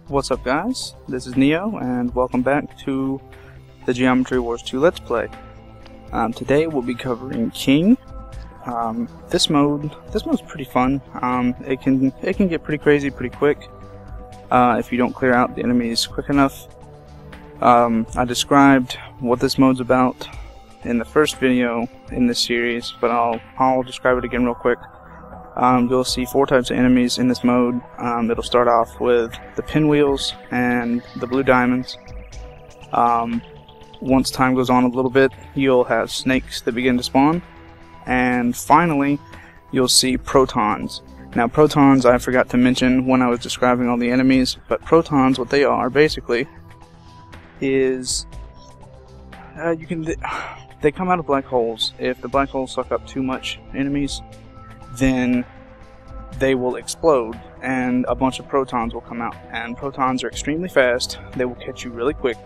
What's up guys, this is Neo and welcome back to the Geometry Wars 2 Let's Play. Today we'll be covering King. This mode's pretty fun. It can get pretty crazy pretty quick if you don't clear out the enemies quick enough. I described what this mode's about in the first video in this series, but I'll describe it again real quick. You'll see 4 types of enemies in this mode. It'll start off with the pinwheels and the blue diamonds. Once time goes on a little bit, you'll have snakes that begin to spawn. And finally, you'll see protons. Now protons I forgot to mention when I was describing all the enemies, but protons, what they are basically, is they come out of black holes. If the black holes suck up too much enemies, then they will explode and a bunch of protons will come out, and protons are extremely fast. They will catch you really quick,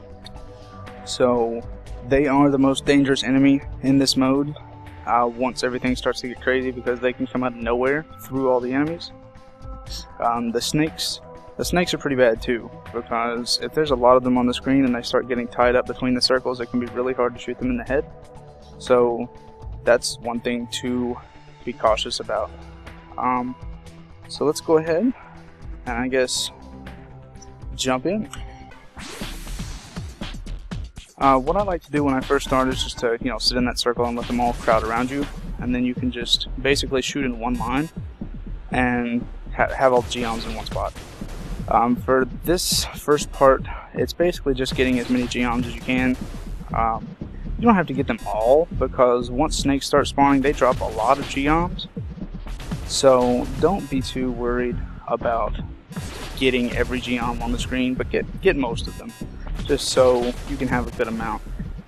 so they are the most dangerous enemy in this mode once everything starts to get crazy, because they can come out of nowhere through all the enemies. The snakes are pretty bad too, because if there's a lot of them on the screen and they start getting tied up between the circles, it can be really hard to shoot them in the head. So that's one thing to be cautious about. So let's go ahead and I guess jump in. What I like to do when I first start is just to sit in that circle and let them all crowd around you, and then you can just basically shoot in one line and have all the geoms in one spot. For this first part, it's basically just getting as many geoms as you can. You don't have to get them all, because once snakes start spawning, they drop a lot of geoms. So don't be too worried about getting every geom on the screen, but get most of them, just so you can have a good amount.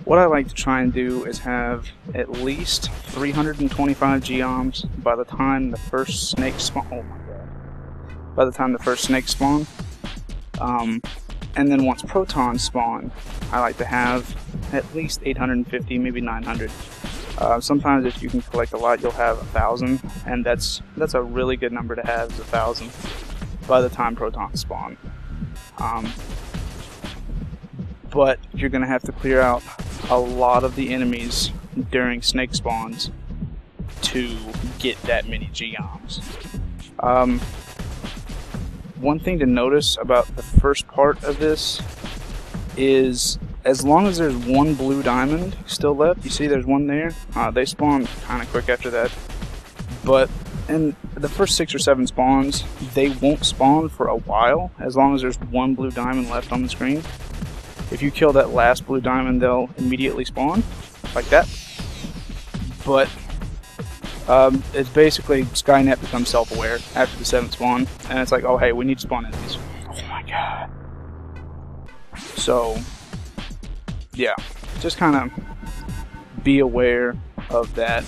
What I like to try and do is have at least 325 geoms by the time the first snake spawn. Oh my god! By the time the first snake spawn, and then once protons spawn, I like to have at least 850, maybe 900. Sometimes if you can collect a lot, you'll have 1,000, and that's a really good number to have, is 1,000 by the time protons spawn. But you're going to have to clear out a lot of the enemies during snake spawns to get that many geoms. One thing to notice about the first part of this is, as long as there's one blue diamond still left, you see there's one there, they spawn kind of quick after that. But in the first 6 or 7 spawns, they won't spawn for a while, as long as there's one blue diamond left on the screen. If you kill that last blue diamond, they'll immediately spawn, like that. But it's basically Skynet becomes self-aware after the 7th spawn, and it's like, oh hey, we need to spawn enemies. Oh my god. So yeah, just kind of be aware of that.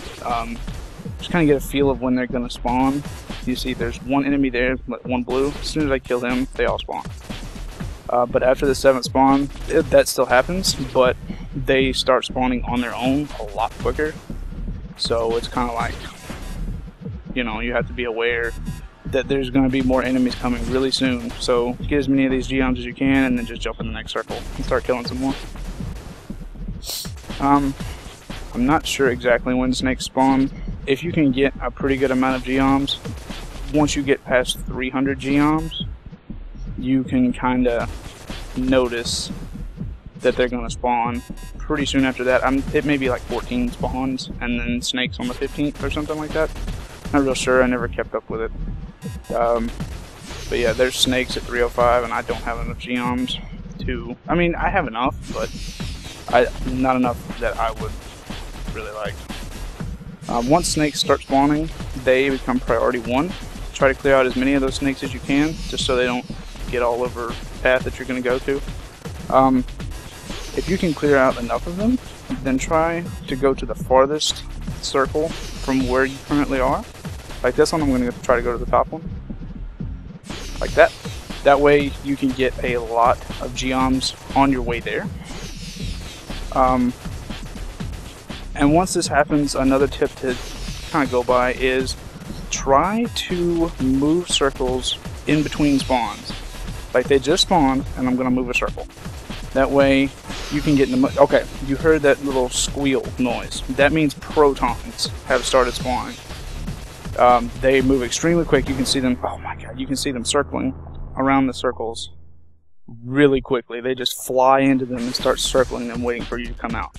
Just kind of get a feel of when they're going to spawn. You see there's one enemy there, one blue. As soon as I kill him, they all spawn. But after the 7th spawn, that still happens, but they start spawning on their own a lot quicker. So it's kind of like, you have to be aware that there's going to be more enemies coming really soon. So get as many of these geoms as you can, and then just jump in the next circle and start killing some more. I'm not sure exactly when snakes spawn. If you can get a pretty good amount of geoms, once you get past 300 geoms, you can kind of notice that they're going to spawn pretty soon after that. It may be like 14 spawns, and then snakes on the 15th or something like that. Not real sure, I never kept up with it. But yeah, there's snakes at 305, and I don't have enough geoms to... I mean, I have enough, but not enough that I would really like. Once snakes start spawning, they become priority 1. Try to clear out as many of those snakes as you can, just so they don't get all over the path that you're going to go to. If you can clear out enough of them, then try to go to the farthest circle from where you currently are. Like this one, I'm going to try to go to the top one. Like that. That way you can get a lot of geoms on your way there. And once this happens, another tip to kind of go by is try to move circles in between spawns. Like they just spawned, and I'm gonna move a circle. That way, you can get in the. Okay, you heard that little squeal noise. That means protons have started spawning. They move extremely quick. You can see them. Oh my god, you can see them circling around the circles really quickly. They just fly into them and start circling them, waiting for you to come out.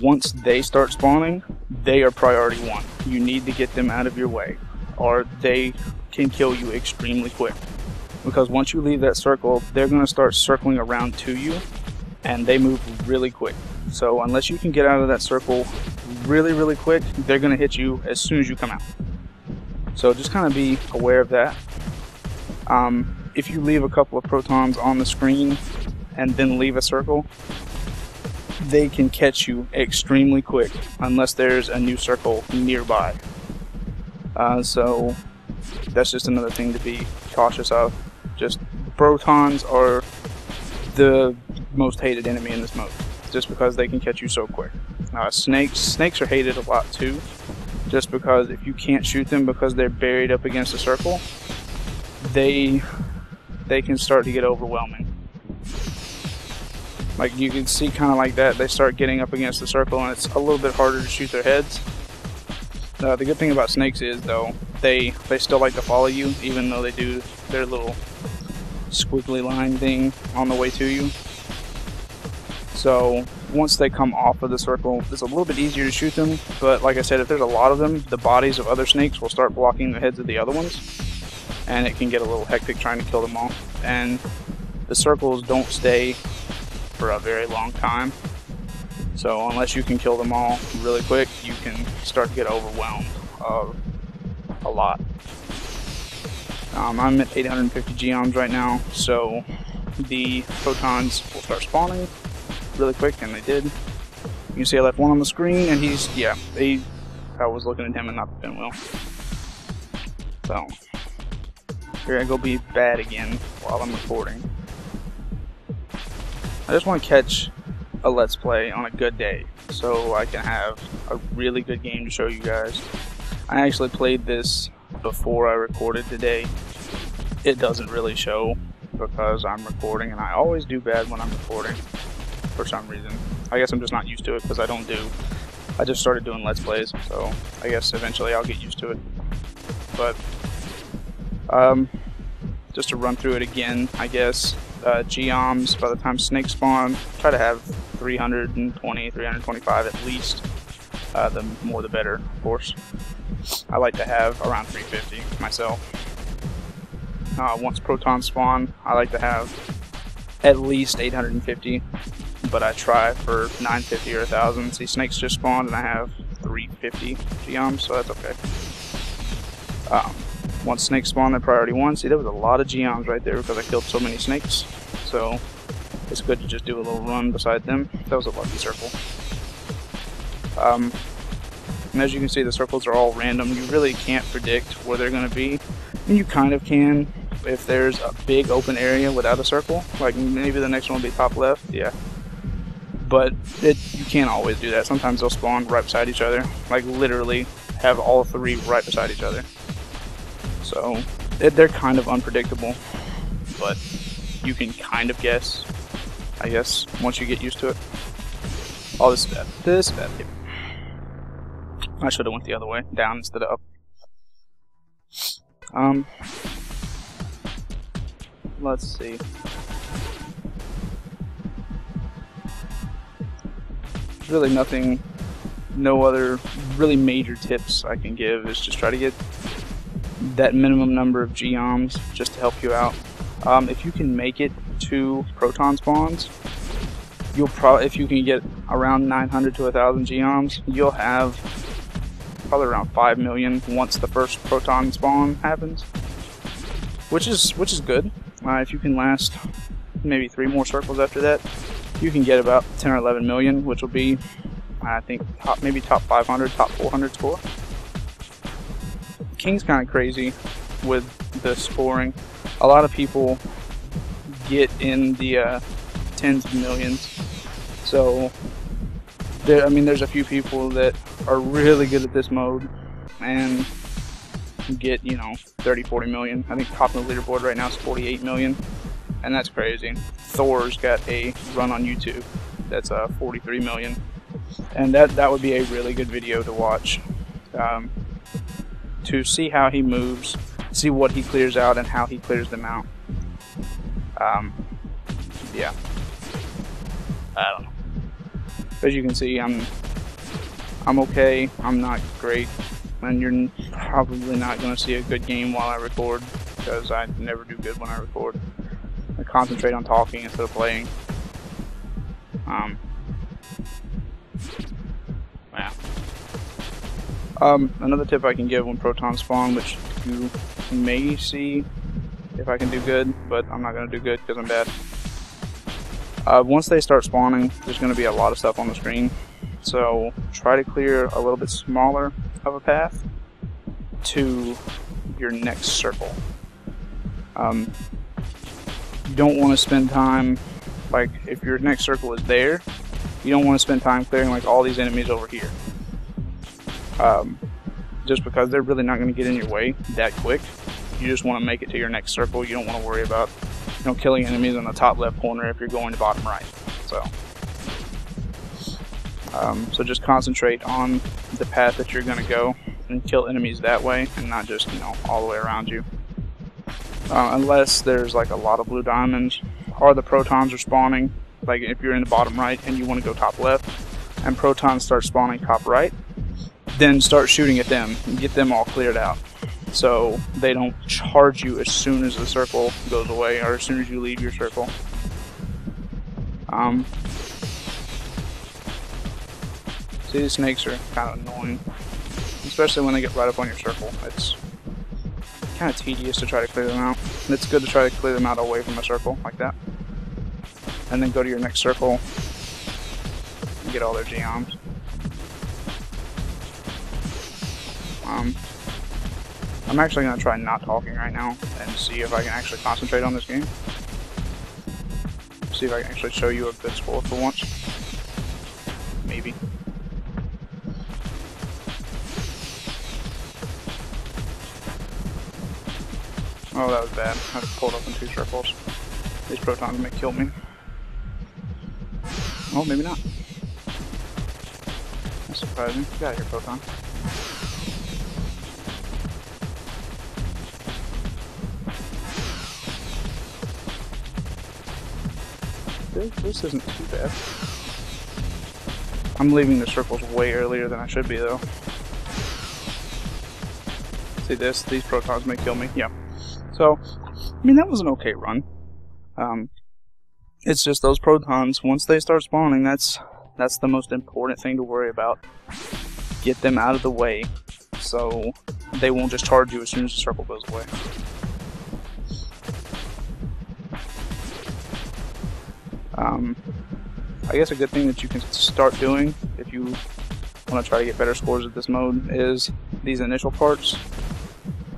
Once they start spawning, they are priority one. You need to get them out of your way, or they can kill you extremely quick. Because once you leave that circle, they're going to start circling around to you, and they move really quick. So unless you can get out of that circle really quick, they're going to hit you as soon as you come out. So just kind of be aware of that. If you leave a couple of protons on the screen and then leave a circle, they can catch you extremely quick unless there's a new circle nearby. So that's just another thing to be cautious of. Just protons are the most hated enemy in this mode, just because they can catch you so quick. Snakes are hated a lot too, just because if you can't shoot them because they're buried up against a circle, they can start to get overwhelming. Like you can see, kind of like that, they start getting up against the circle, and it's a little bit harder to shoot their heads. The good thing about snakes is, though, they still like to follow you, even though they do their little squiggly line thing on the way to you. So once they come off of the circle, it's a little bit easier to shoot them, but like I said, if there's a lot of them, the bodies of other snakes will start blocking the heads of the other ones, and it can get a little hectic trying to kill them all. And the circles don't stay for a very long time, so unless you can kill them all really quick, you can start to get overwhelmed a lot. I'm at 850 geoms right now, so the protons will start spawning really quick, and they did. You can see I left one on the screen, and I was looking at him and not the pinwheel. So here I go be bad again while I'm recording. I just want to catch a Let's Play on a good day, so I can have a really good game to show you guys. I actually played this before I recorded today. It doesn't really show because I'm recording, and I always do bad when I'm recording for some reason. I guess I'm just not used to it because I just started doing Let's Plays, so I guess eventually I'll get used to it. But just to run through it again, I guess geoms, by the time snakes spawn, try to have 320, 325 at least. The more the better, of course. I like to have around 350 myself. Once protons spawn, I like to have at least 850, but I try for 950 or 1000. See, snakes just spawned and I have 350 geoms, so that's okay. Once snakes spawn, they're priority one. See, there was a lot of geoms right there because I killed so many snakes, so it's good to just do a little run beside them. That was a lucky circle. And as you can see, the circles are all random. You really can't predict where they're going to be. And you kind of can if there's a big open area without a circle. Like maybe the next one will be top left, yeah. But you can't always do that. Sometimes they'll spawn right beside each other. Like literally have all three right beside each other. So they're kind of unpredictable. But you can kind of guess, I guess, once you get used to it. Oh, this is bad. This is bad. I should have went the other way, down instead of up. Let's see. Really nothing, no other really major tips I can give. Is just try to get that minimum number of geoms just to help you out. If you can make it to proton spawns, you'll probably, if you can get around 900 to 1,000 geoms, you'll have probably around 5 million once the first proton spawn happens, which is good. If you can last maybe 3 more circles after that, you can get about 10 or 11 million, which will be, I think, maybe top 500, top 400 score. King's kind of crazy with the scoring. A lot of people get in the tens of millions, so there's a few people that are really good at this mode and get, 30, 40 million. I think top of the leaderboard right now is 48 million. and that's crazy. Thor's got a run on YouTube that's 43 million, and that would be a really good video to watch, to see how he moves, see what he clears out and how he clears them out. Yeah, I don't know. As you can see, I'm okay. I'm not great, and you're probably not going to see a good game while I record, because I never do good when I record. I concentrate on talking instead of playing. Yeah. Another tip I can give when protons spawn, which you may see if I can do good, but I'm not going to do good because I'm bad. Once they start spawning, there's going to be a lot of stuff on the screen, so try to clear a little bit smaller of a path to your next circle. You don't want to spend time, like if your next circle is there, you don't want to spend time clearing like all these enemies over here. Just because they're really not going to get in your way that quick. You just want to make it to your next circle. You don't want to worry about, you know, killing enemies in the top left corner if you're going to bottom right. So just concentrate on the path that you're going to go and kill enemies that way, and not just, you know, all the way around you. Unless there's like a lot of blue diamonds, or the protons are spawning. Like if you're in the bottom right and you want to go top left, and protons start spawning top right, then start shooting at them and get them all cleared out, so they don't charge you as soon as the circle goes away or as soon as you leave your circle. See, the snakes are kind of annoying, especially when they get right up on your circle. It's kind of tedious to try to clear them out. And it's good to try to clear them out away from a circle like that, and then go to your next circle and get all their geoms. I'm actually going to try not talking right now and see if I can actually concentrate on this game. See if I can actually show you a good score for once. Maybe. Oh, that was bad. I just pulled up in 2 circles. These protons may kill me. Oh, maybe not. That's surprising. Get out of here, proton. This isn't too bad. I'm leaving the circles way earlier than I should be, though. See this? These protons may kill me. Yeah. So, I mean, that was an okay run. It's just those protons, once they start spawning, that's the most important thing to worry about. Get them out of the way, so they won't just charge you as soon as the circle goes away. I guess a good thing that you can start doing if you want to try to get better scores at this mode is these initial parts.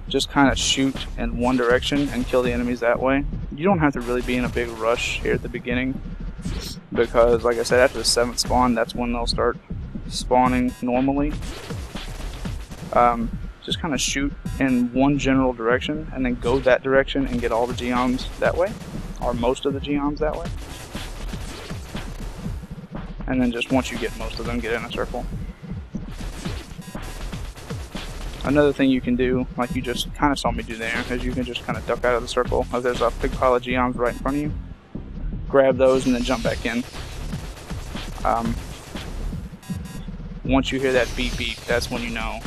Just kind of shoot in one direction and kill the enemies that way. You don't have to really be in a big rush here at the beginning, because like I said, after the 7th spawn, that's when they'll start spawning normally. Just kind of shoot in one general direction and then go that direction and get all the geoms that way, or most of the geoms that way. And then just once you get most of them, get in a circle. Another thing you can do, like you just kind of saw me do there, is you can just kind of duck out of the circle. If there's a big pile of geoms right in front of you, grab those and then jump back in. Once you hear that beep beep, that's when you know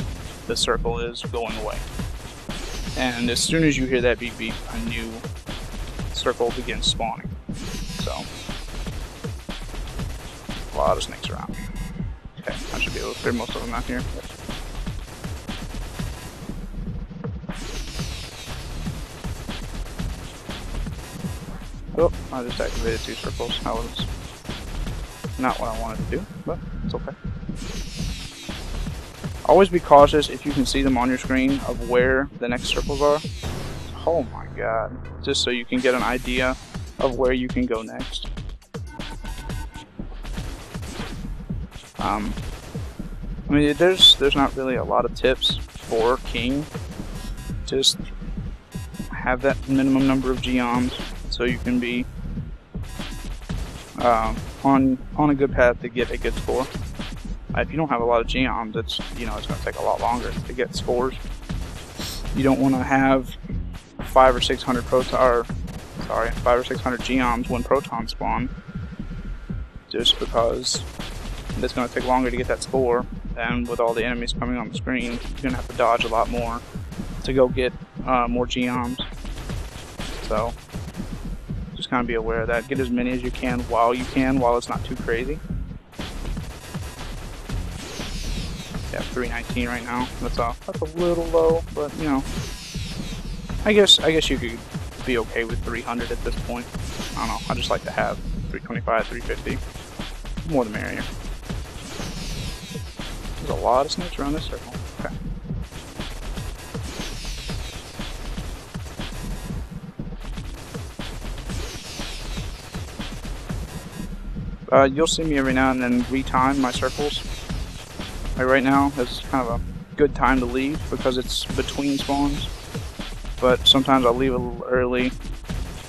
the circle is going away. And as soon as you hear that beep beep, a new circle begins spawning. So, a lot of snakes around. Okay, I should be able to clear most of them out here. Oh, I just activated 2 circles. That was not what I wanted to do, but it's okay. Always be cautious if you can see them on your screen of where the next circles are. Oh my god. Just so you can get an idea of where you can go next. I mean, there's not really a lot of tips for King. Just have that minimum number of geoms. so you can be on a good path to get a good score. If you don't have a lot of geoms, it's going to take a lot longer to get scores. You don't want to have 500 or 600 geoms when protons spawn, just because it's going to take longer to get that score. And with all the enemies coming on the screen, you're going to have to dodge a lot more to go get more geoms. So just kind of be aware of that. Get as many as you can while it's not too crazy. Yeah, 319 right now. That's a little low, but I guess you could be okay with 300 at this point. I don't know. I just like to have 325, 350. More the merrier. There's a lot of snakes around this circle. Okay. You'll see me every now and then retime my circles. Like right now is kind of a good time to leave because it's between spawns. But sometimes I'll leave a little early.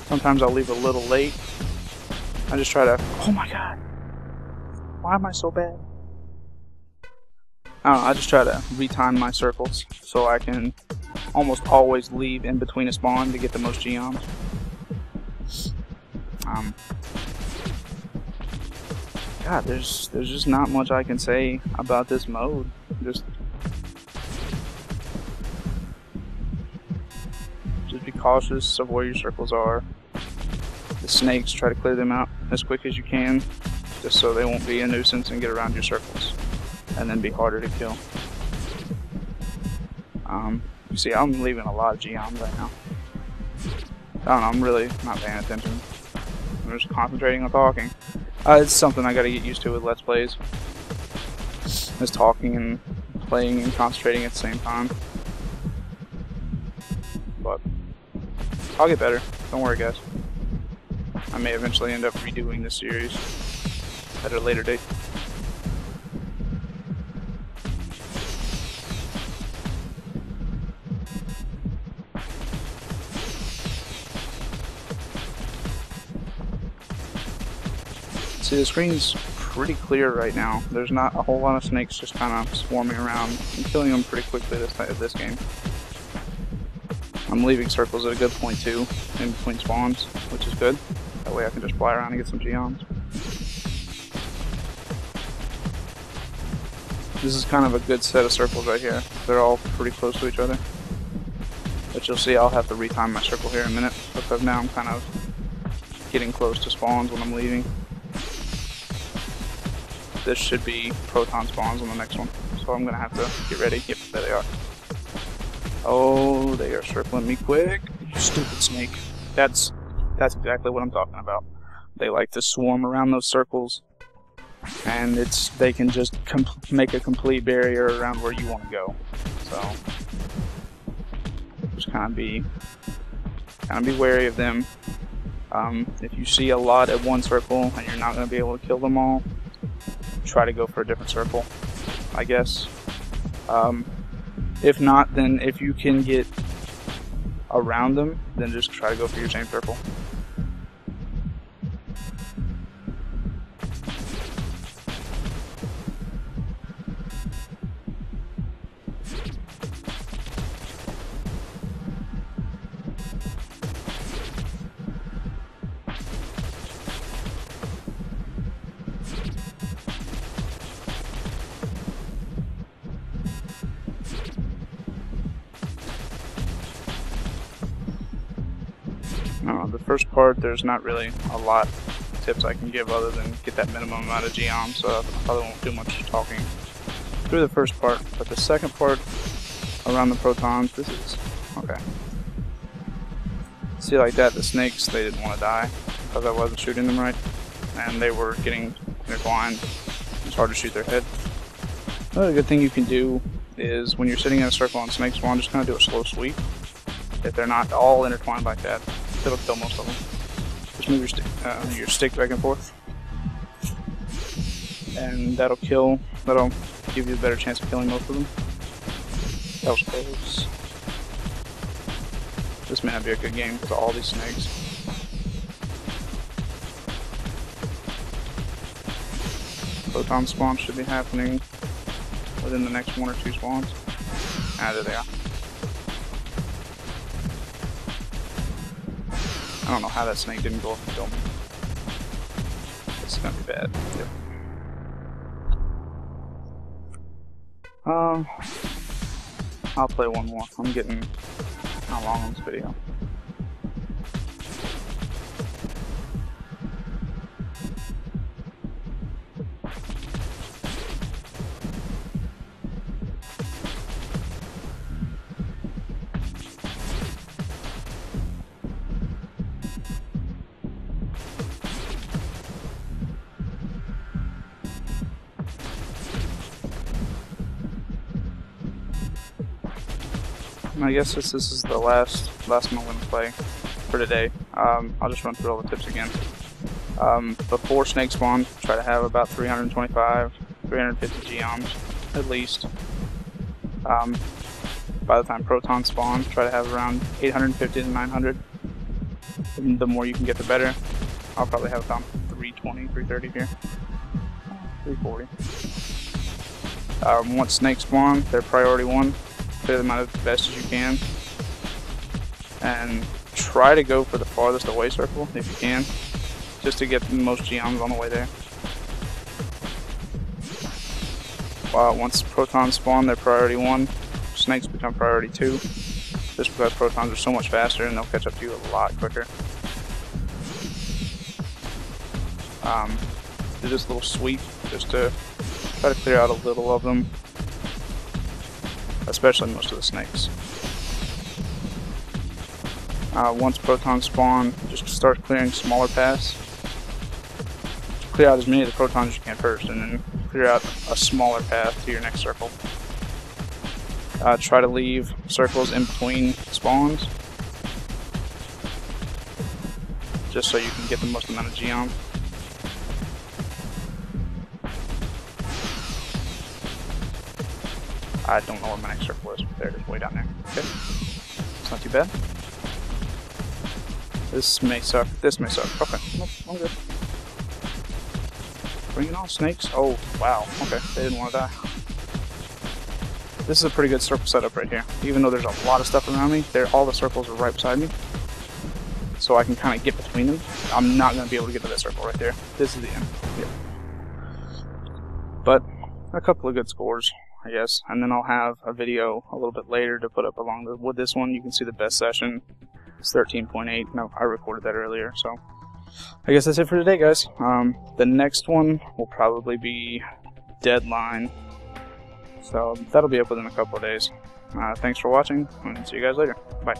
Sometimes I'll leave a little late. I just try to... Oh my god! Why am I so bad? I don't know, I just try to retime my circles so I can almost always leave in between a spawn to get the most geoms. God, there's just not much I can say about this mode. Just be cautious of where your circles are. The snakes, try to clear them out as quick as you can, just so they won't be a nuisance and get around your circles, and then be harder to kill. You see, I'm leaving a lot of geoms right now. I don't know, I'm really not paying attention. I'm just concentrating on talking. It's something I gotta get used to with Let's Plays. Is talking and playing and concentrating at the same time. But I'll get better. Don't worry, guys. I may eventually end up redoing this series at a later date. See, the screen's pretty clear right now. There's not a whole lot of snakes just kind of swarming around. I'm killing them pretty quickly this game. I'm leaving circles at a good point too, in between spawns, which is good. That way I can just fly around and get some geoms. This is kind of a good set of circles right here. They're all pretty close to each other. But you'll see I'll have to retime my circle here in a minute, because now I'm kind of getting close to spawns when I'm leaving. This should be proton spawns on the next one, so I'm gonna have to get ready. Yep, there they are. Oh, they are circling me quick. You stupid snake. That's exactly what I'm talking about. They like to swarm around those circles, and they can just make a complete barrier around where you want to go. So just kind of be wary of them. If you see a lot at one circle and you're not going to be able to kill them all, try to go for a different circle, I guess. If not, then if you can get around them, then just try to go for your same circle. The first part, there's not really a lot of tips I can give other than get that minimum amount of geoms, so I probably won't do much talking through the first part. But the second part, around the protons, this is okay. See, like that, the snakes, they didn't want to die because I wasn't shooting them right, and they were getting blind. It's hard to shoot their head. Another good thing you can do is when you're sitting in a circle on snake spawn, just kind of do a slow sweep. If they're not all intertwined like that, it'll kill most of them. Just move your stick back and forth, and that'll give you a better chance of killing most of them. That was close. This may not be a good game because of all these snakes. Proton spawns should be happening within the next 1 or 2 spawns. Ah, there they are. I don't know how that snake didn't go up and kill me. This is gonna be bad. Yep. I'll play one more. I'm getting how long on this video. I guess this is the last one I'm going to play for today. I'll just run through all the tips again. Before snake spawn, try to have about 325, 350 geoms at least. By the time proton spawn, try to have around 850 to 900. And the more you can get, the better. I'll probably have about 320, 330 here. 340. Once snake spawn, they're priority 1. Clear them out as best as you can, and try to go for the farthest away circle if you can, just to get the most geoms on the way there. Once protons spawn, they're priority 1. Snakes become priority 2, just because protons are so much faster and they'll catch up to you a lot quicker. Do this little sweep just to try to clear out a little of them, especially most of the snakes. Once protons spawn, just start clearing smaller paths. Clear out as many of the protons as you can first, and then clear out a smaller path to your next circle. Try to leave circles in between spawns, just so you can get the most amount of geom. I don't know where my next circle is. There it is, way down there. Okay. It's not too bad. This may suck. This may suck. Okay. Nope, I'm good. Bring it on, snakes. Oh, wow. Okay. They didn't want to die. This is a pretty good circle setup right here. Even though there's a lot of stuff around me, all the circles are right beside me. So I can kind of get between them. I'm not going to be able to get to that circle right there. This is the end. Yeah. But a couple of good scores, I guess, and then I'll have a video a little bit later to put up along with this one. You can see the best session. It's 13.8. No, I recorded that earlier, so I guess that's it for today, guys. The next one will probably be Deadline, so that'll be up within a couple of days. Thanks for watching, and see you guys later. Bye.